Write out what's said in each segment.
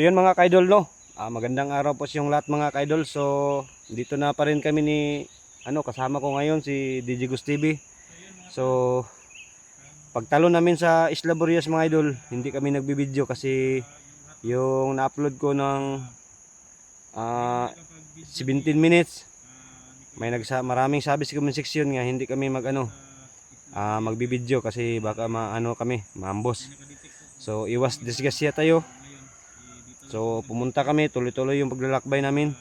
yun mga kaidol, no. Magandang araw po sa yung lahat mga kaidol. So dito na pa rin kami ni kasama ko ngayon si DJ Gus TV. So pagtalo namin sa Isla Burias mga idol, hindi kami nagbibideo kasi yung na-upload ko ng 17 minutes. Maraming sabi sa comment section nga hindi kami magbibideo kasi baka kami maambos. So iwas disgrasya tayo. So pumunta kami, tuloy-tuloy yung paglalakbay namin.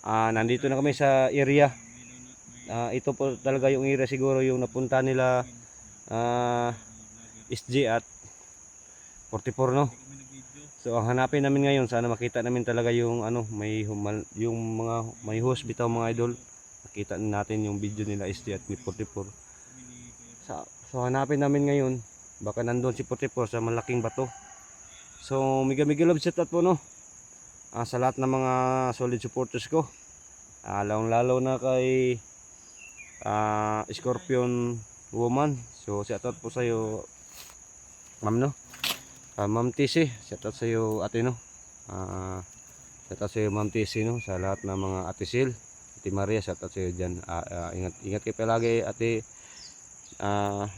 Nandito na kami sa area. Ito po talaga yung area siguro yung napunta nila SG at 44, no. So ang hanapin namin ngayon, sana makita namin talaga yung yung mga may host bitaw mga idol. Nakita natin yung video nila SG at 44. So hanapin namin ngayon, baka nandoon si 44 sa malaking bato. So mega love shout out po, no, sa lahat ng mga solid supporters ko, lalong-lalo na kay Scorpion Woman. So shout out po sa iyo ma'am, no, Ma'am TC. Shout out sa iyo ate, no, shout out sa iyo Ma'am TC, no, sa lahat ng mga ate Sil, ate Maria, shout out sa iyo dyan. Ingat kayo palagi ate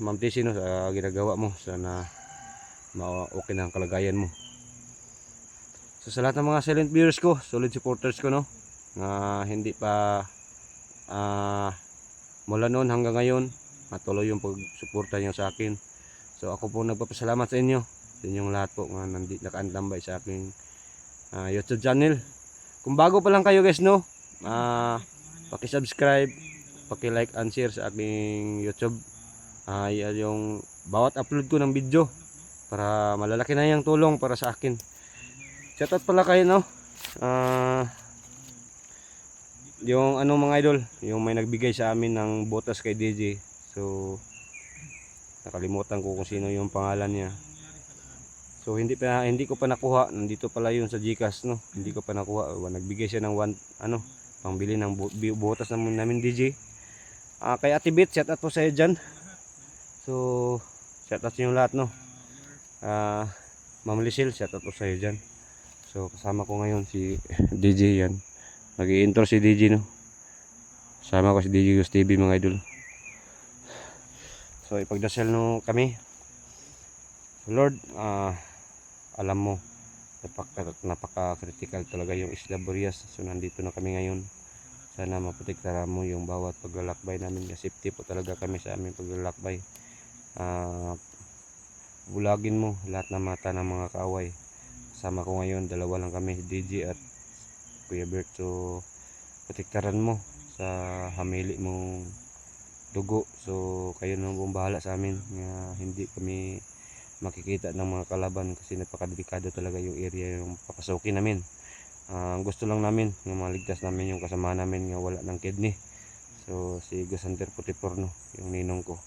Ma'am TC, no, sa ginagawa mo. Sana okay na ang kalagayan mo. So sa lahat ng mga silent viewers ko, solid supporters ko, no, hindi pa mula noon hanggang ngayon matuloy yung pagsuporta niyo sa akin. So ako po nagpapasalamat sa inyo, sa inyong lahat po nga nakaantambay sa aking YouTube channel. Kung bago pa lang kayo guys, no, paki-subscribe, paki-like and share sa aking YouTube. Yung bawat upload ko ng video, para malalaki na yung tulong para sa akin. Shoutout pala kayo, no, yung mga idol, yung may nagbigay sa amin ng botas kay DJ. So nakalimutan ko kung sino yung pangalan niya. So hindi ko pa nakuha. Nandito pala yun sa GCash, no, hindi ko pa nakuha. Nagbigay siya ng pangbili ng botas namin DJ. Kay Ate Bit, shoutout po sa iyo dyan. So shoutout sa inyo lahat, no. Ma'am Lisil, shoutout po sa iyo dyan. So kasama ko ngayon si DJ yan. Nag-i-intro si DJ, no. Kasama ko si DJ Gus TV mga idol. So ipagdasal no kami. Lord, alam mo napaka-critical talaga yung Isla Burias. So nandito na kami ngayon. Sana maprotektahan mo yung bawat paglalakbay namin. Safety po talaga kami sa aming paglalakbay. Bulagin mo lahat ng mata ng mga kaaway. Kasama ko ngayon, dalawa lang kami, DJ at Kuya Bert. So protektahan mo sa hamili mong dugo. So kayo na pong bahala sa amin nga hindi kami makikita ng mga kalaban kasi napakadelikado talaga yung area yung papasukin namin. Gusto lang namin nga maligtas namin yung kasama namin nga wala ng kidney. So si Gus Hunter 44, no, yung ninong ko.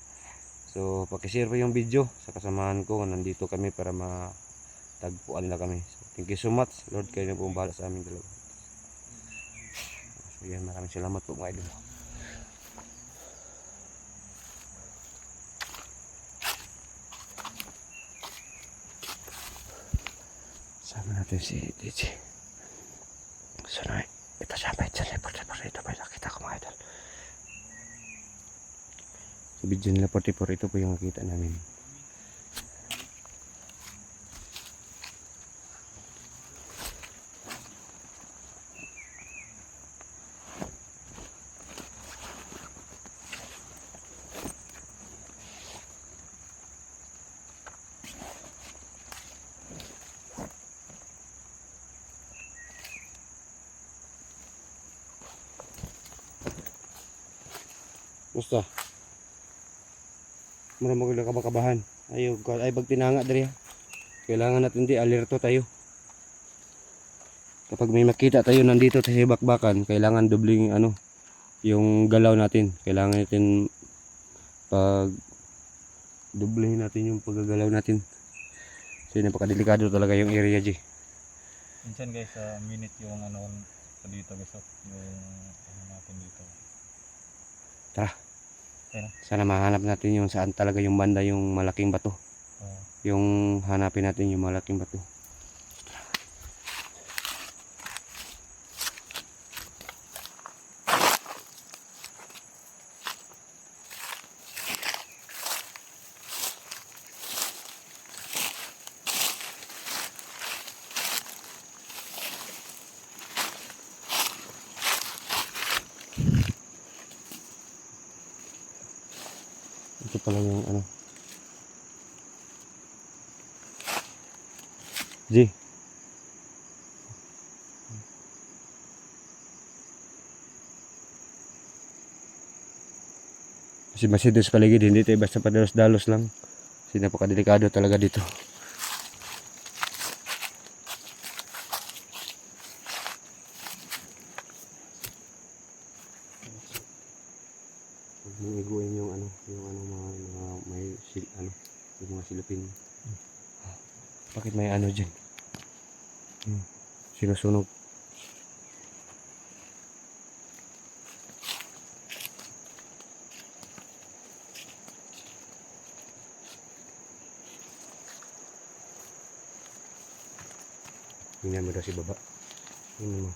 So pakishare po yung video sa kasamahan ko. Nandito kami para matagpuan na kami. So, thank you so much Lord, kayo na pong bahala sa amin dalawa. So yan, maraming salamat po mga idol. Sama natin si DJ. So na ito siya pa ito pa nakita ko mga idol. Sa video nila 44, ito po yung nakita namin. Gusto maraming ka makabahan. Ay pag tinanga diri, kailangan natin alerto tayo. Kapag may makita tayo nandito sa bakbakan, kailangan dobling yung galaw natin. Kailangan natin doblehin natin yung paggagalaw natin. Kasi napakadelikado talaga yung area, G. Minsan guys, minute yung dito guys, yung natin dito. Tara. Sana mahanap natin yung saan talaga yung banda yung malaking bato. Yung hanapin natin yung malaking bato. pala yung ano. G. Kasi masid sa paligid, hindi tayo basta padalos-dalos lang. Kasi napakadelikado talaga dito. Huwag mong iguin yung ano mga may ano, yung mga silupin. Bakit may ano dyan? Sinusunog. Tingnan mo daw si baba. Tingnan mo.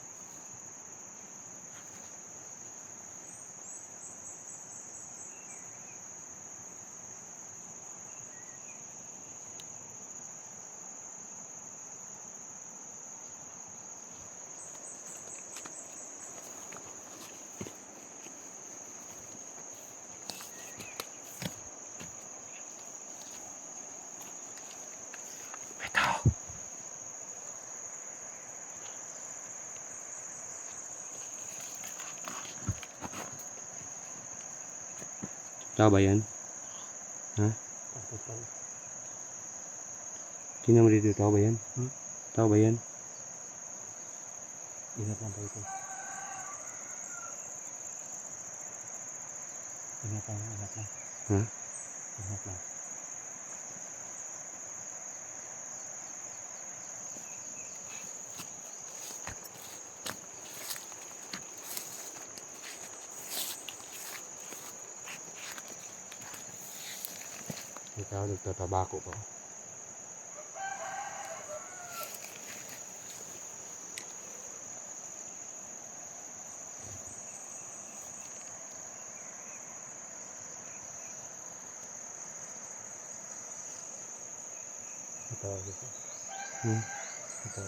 May tao. Tao ba yan? Ha? Tingnan mo dito, tao ba yan? Tao ba yan? Ingat lang tayo ito. Ingat lang. Ha? Ingat lang. May tao nagtatabako pa. Ito. Hmm? Ito.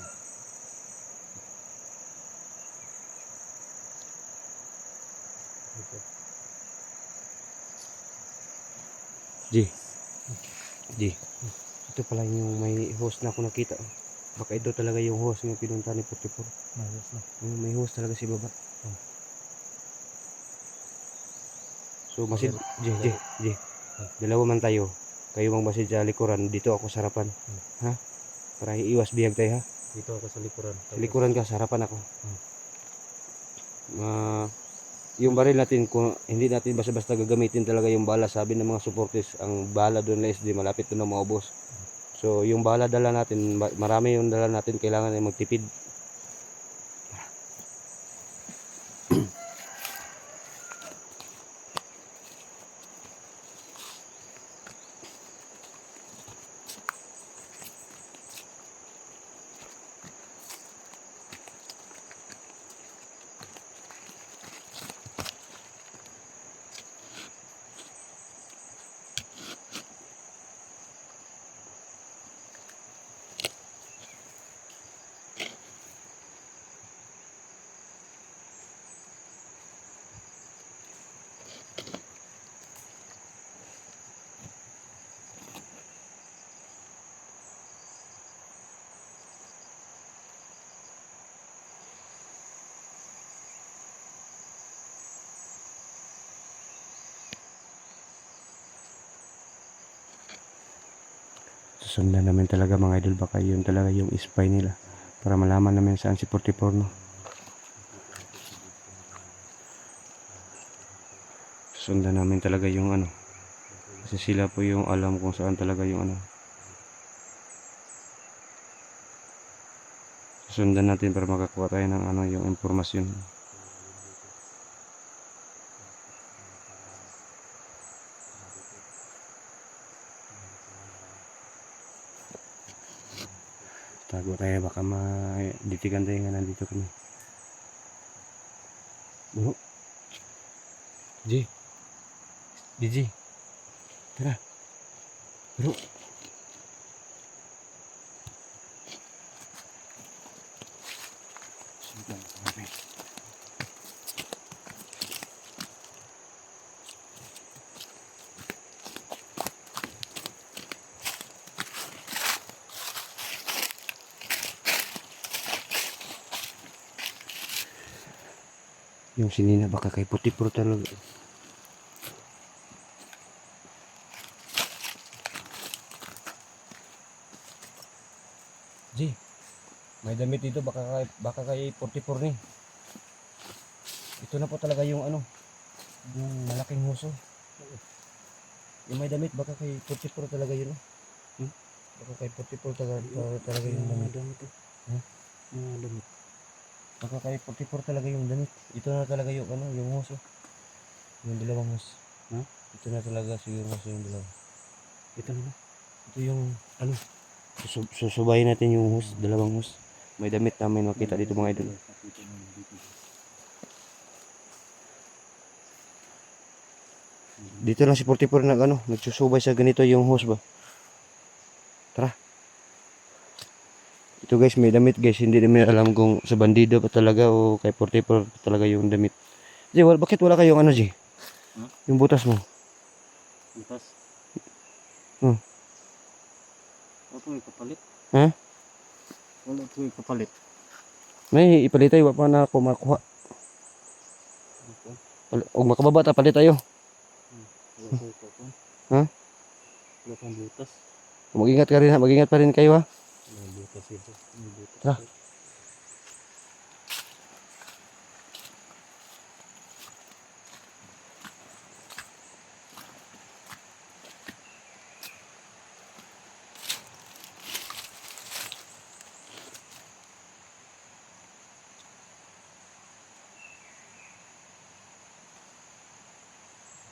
Ito. G. Ito pala yung may host na ako nakita. Baka ito talaga yung host ng pinunta ni 44. Mayos na. May host talaga si baba. So masid, G. Dalawa man tayo. Kayo mang basid sa likuran. Dito ako sa harapan. Ha? Para iwas biyag tayo ha. Dito ako sa likuran. Sa likuran ka, sa harapan ako. Yung baril natin, kung hindi natin basta-basta gagamitin talaga yung bala, sabi ng mga supporters, ang bala doon na SD, malapit doon na maubos. So yung bala dala natin, marami yung dala natin, kailangan ay magtipid. Susundan namin talaga mga idol, baka yun talaga yung spy nila para malaman namin saan si 44, no. Susundan namin talaga yung ano, kasi sila po yung alam kung saan talaga yung ano. Susundan natin para makakuha tayo ng ano, yung impormasyon. Tago tayo, baka maditigan tayo nga nandito kami. Bro. DJ. Tara. Bro. Yung sinina baka kay puti-puro talaga. Ji, may damit dito baka kay 44 ni. Ito na po talaga yung ano, yung malaking huso. Yung may damit baka kay 44 talaga yun. Baka kay 44 talaga yung damit. Ha? Mga damit. Baka kay 44 talaga yung damit. Ito na talaga yung ano, yung huso. Yung dalawang hus. Ha? Ito na talaga siguro yung dalawa. Ito na ba? Ito yung ano, susubayin natin yung hus, dalawang hus. May damit namin makita dito mga idol. Dito lang si 44 nagsusubay sa ganito yung hose ba. Tara. Ito guys, may damit guys, hindi namin alam kung sa bandido pa talaga o kay 44 pa talaga yung damit. Jay, bakit wala kayong ano, Jay? Yung butas mo. Butas? Hmm. Wala po may kapalit. Ha? Wala po may kapalit. May ipalit tayo, wala pa na ako makuha. O makababa ta, palit tayo. Wala po kapalit. Ha? Wala pang butas. Mag-ingat ka rin ha, mag-ingat pa rin kayo ha. May butas ito. May butas. Tara.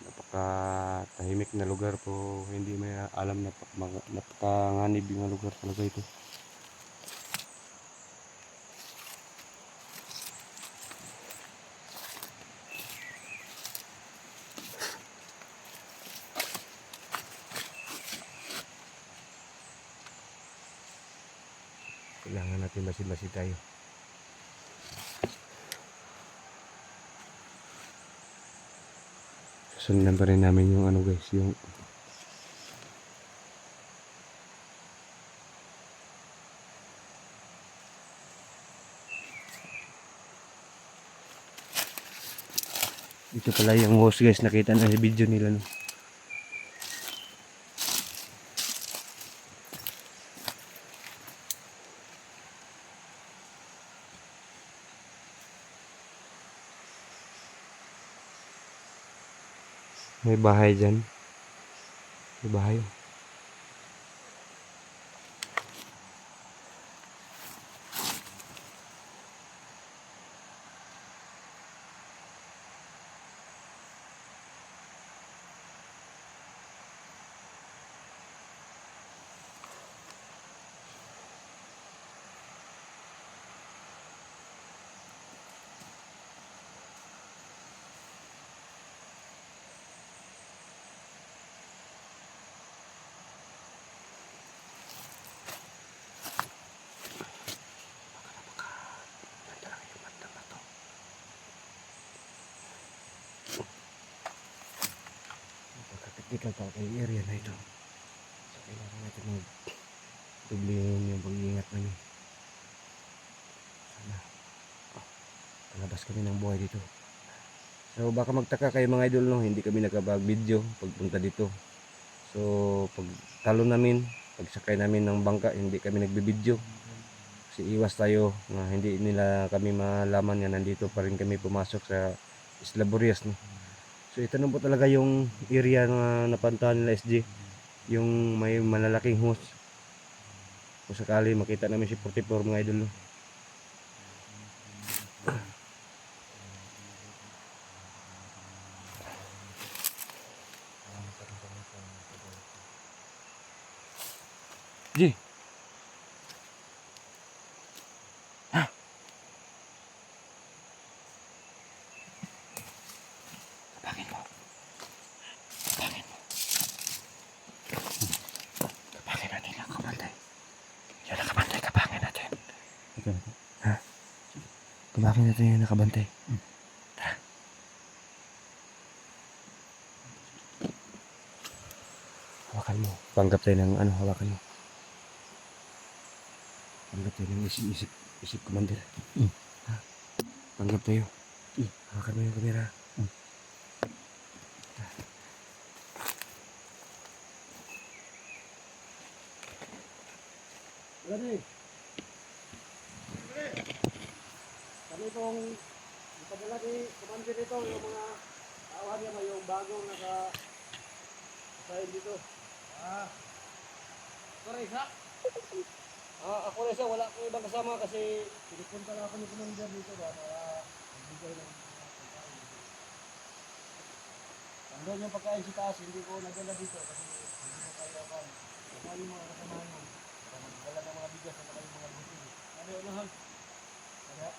Napakatahimik na lugar po, hindi may alam na napakanganib yung lugar talaga ito. Kailangan natin basi-basi tayo. Sundan pa rin namin yung ano guys, yung ito pala yung host guys, nakita na sa video nila no. May bahay dyan. May bahay. Critical pa kay area na ito. So kailangan natin mag-dublihin yung pag-iingat namin. Sana palabas kami ng buhay dito. So baka magtaka kayo mga idol no, hindi kami nakapag-video pagpunta dito. So pag talo namin, pagsakay namin ng bangka, hindi kami nagbi-video. Kasi iwas tayo na hindi nila kami malaman na nandito pa rin kami pumasok sa Isla Burias no. So ito na po talaga yung area na napantahan nila SG, yung may malalaking hose. Kung sakali makita namin si 44 mga idol no. Ji. Ha. Kapangin mo. Kapangin mo. Kapangin natin yung kabantay. Yung nakabantay, kapangin natin. Ito. Ha? Kapangin natin yung nakabantay. Tara. Hawakan mo. Panggap tayo ng ano, hawakan mo. Panggap tayo ng isip commander. Ha? Panggap tayo. Hawakan mo yung kamera. Gani. Kami itong ipadala ni Commander dito, yung mga awan niya, yung bagong naka-sign dito. Sorry, sa? Ako na siya, wala akong ibang kasama kasi pinipunta na ako ni Commander dito ba para magbigay ng pagkain. Nandun yung pagkain sa taas, hindi ko nadala dito kasi hindi ko kaya kan. Kaya yung mga kasama nyo, para magdala ng mga bigas at saka yung mga butil. Ano yun, Hal? Kaya,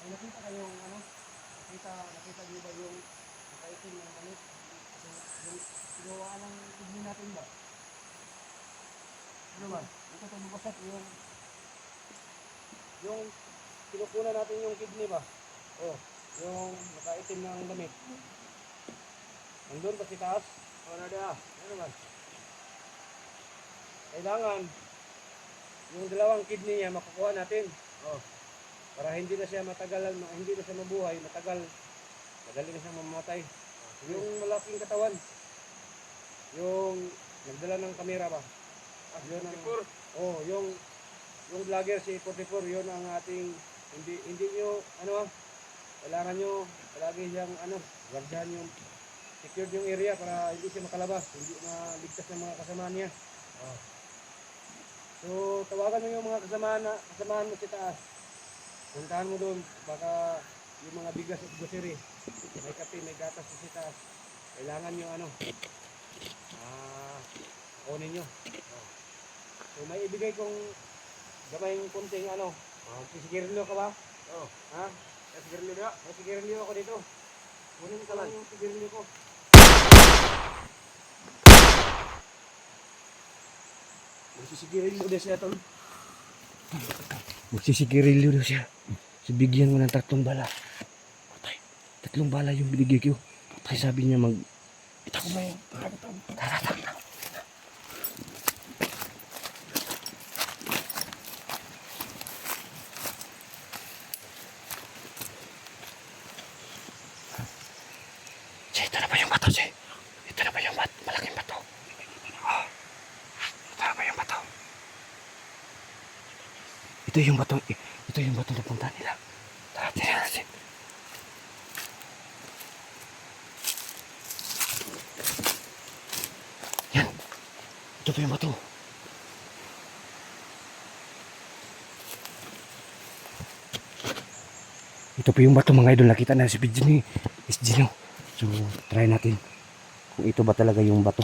ay nakita kayong ano? Nakita niyo ba yung nakaitin ng manit? Yung sinuwaan ng kidney natin ba? Ano ba? Ito tumubasat yung kinukunan natin yung kidney ba? Oh, yung nakaitim ng damit. Nandun pa si taas? O na dia? Ano ba? Kailangan yung dalawang kidney niya makukuha natin. Oh. Para hindi na siya matagal, hindi na siya mabuhay, madali na siya mamamatay. Yung malaking katawan, yung nagdala ng kamera ba? Yun ang, yung vlogger si 44, yun ang ating, hindi nyo, kailangan nyo, palagi siyang, guardian yung, secured yung area para hindi siya makalabas, hindi maligtas ng mga kasama niya. So, tawagan mo yung mga kasamahan mo sa taas. Puntahan mo doon, baka yung mga bigas at grocery, may kape, may gatas sa taas. Kailangan nyo kunin nyo. So may ibigay kong gamayng kunting sisigirilyo ka ba? Oo. Ha? May sigirilyo na? May sigirilyo ako dito. Kunin ka lang yung sigirilyo ko. Magsisigirilyo na siya tol. Magsisigirilyo daw siya. So, bigyan mo ng 3 bala. Patay. 3 bala yung binigay ko. Patay, sabi niya ito ko may. Che, ito na ba yung bato, Che? Ito na ba yung malaking bato? Oh. Ito na ba yung bato? Ito yung bato na punta nila. Tara, tingnan natin. Yan. Ito pa yung bato. Ito pa yung bato mga idol. Nakita na si video ni Gino. So, try natin kung ito ba talaga yung bato.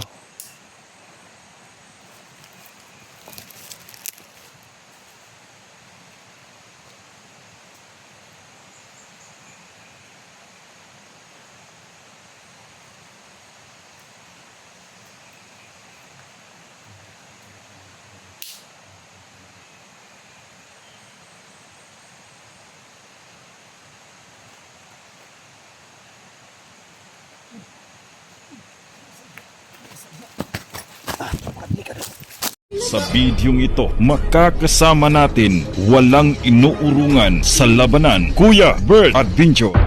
Sa bidyong ito, makakasama natin walang inuurungan sa labanan, Kuya Bert Adventure.